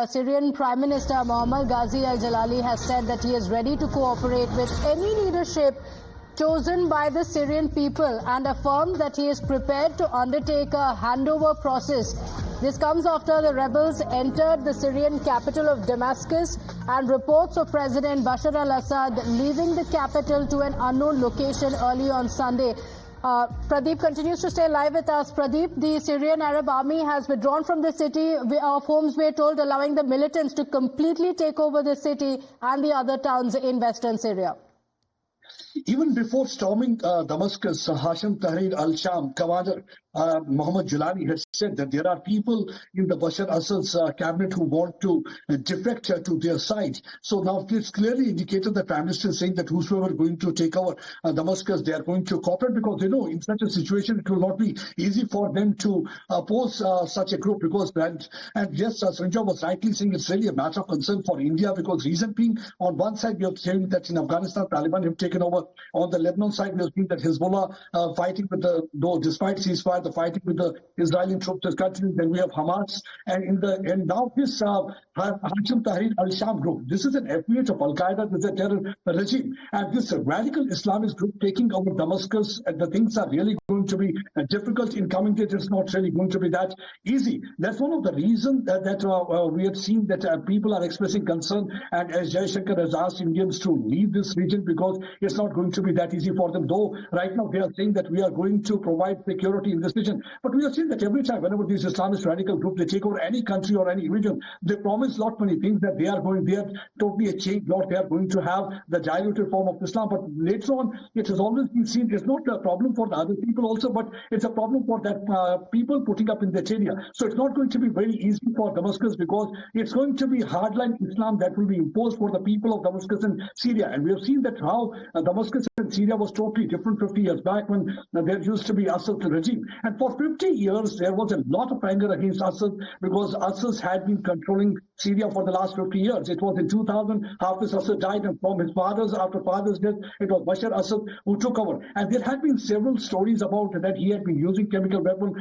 Syrian Prime Minister Mohammad Ghazi al-Jalali has said that he is ready to cooperate with any leadership chosen by the Syrian people and affirmed that he is prepared to undertake a handover process. This comes after the rebels entered the Syrian capital of Damascus and reports of President Bashar Al-Assad leaving the capital to an unknown location early on Sunday. Pradeep continues to stay live with us. Pradeep, the Syrian Arab Army has withdrawn from the city of Homs, we're told, allowing the militants to completely take over the city and the other towns in western Syria. Even before storming Damascus, Hashim Tahrir al-Sham commander Mohammad Jalali had said that there are people in the Bashar Assad's cabinet who want to defect to their side. So now it's clearly indicated that Prime Minister is saying that whosoever going to take over Damascus, they are going to cooperate, because they know in such a situation it will not be easy for them to oppose such a group. Because and yes, Sanjay was rightly saying it's really a matter of concern for India, because reason being, on one side we are saying that in Afghanistan Taliban have taken over. On the Lebanon side, we are seeing that Hezbollah fighting with despite ceasefire, the fighting with the Israeli troops is continuing. Then we have Hamas, and now this Hashim Tahrir al-Sham group. This is an affiliate of Al-Qaeda, this is a terror regime, and this radical Islamist group taking over Damascus, and the things are really going to be difficult in coming days. It's not really going to be that easy. That's one of the reasons that we have seen that people are expressing concern, and as Jai Shankar has asked Indians to leave this region, because it's not going to be that easy for them. Though right now they are saying that we are going to provide security in this region, but we are seeing that every time whenever these Islamist radical groups they take over any country or any region, they promise lot many things, that they are totally a change lot, they are going to have the diluted form of Islam. But later on, it has always been seen it's not a problem for the other people also, but it's a problem for that people putting up in that area. So it's not going to be very easy for Damascus, because it's going to be hardline Islam that will be imposed for the people of Damascus and Syria. And we have seen that how Damascus and Syria was totally different 50 years back, when there used to be Assad regime. And for 50 years, there was a lot of anger against Assad, because Assad had been controlling Syria for the last 50 years. It was in 2000, after Assad died, and from after father's death, it was Bashar Assad who took over. And there had been several stories about that he had been using chemical weapons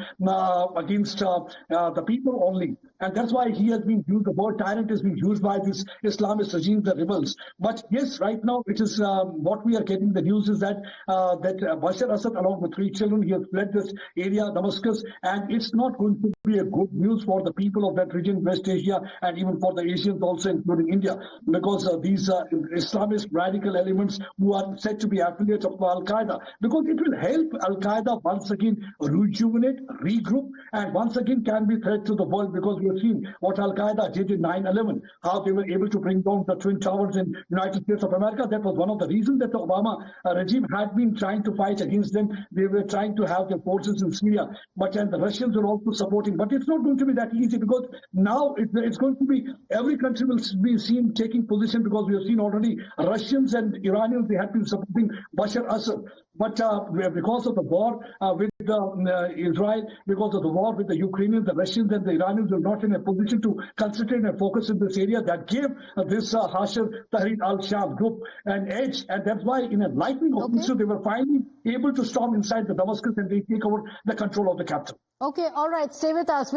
against the people only. And that's why he has been used, the word tyrant has been used by this Islamist regime, the rebels. But yes, right now it is what we are getting. The news is that Bashar Assad, along with 3 children, he has fled this area, Damascus, and it's not going to be a good news for the people of that region, West Asia, and even for the Asians also, including India, because these Islamist radical elements who are said to be affiliates of Al-Qaeda, because it will help Al-Qaeda once again rejuvenate, regroup, and once again can be threat to the world, because we have seen what Al-Qaeda did in 9/11, how they were able to bring down the Twin Towers in United States of America. That was one of the reasons that the Obama regime had been trying to fight against them. They were trying to have their forces in Syria, and the Russians were also supporting. But it's not going to be that easy, because now it's going to be, every country will be seen taking position, because we have seen already Russians and Iranians, they have been supporting Bashar Assad. But because of the war with Israel, because of the war with the Ukrainians, the Russians and the Iranians were not in a position to concentrate and focus in this area. That gave this Hashim Tahrir al-Sham group an edge, and that's why in a lightning offensive they were finally able to storm inside the Damascus, and they take over the control of the capital. Okay, all right, stay with us.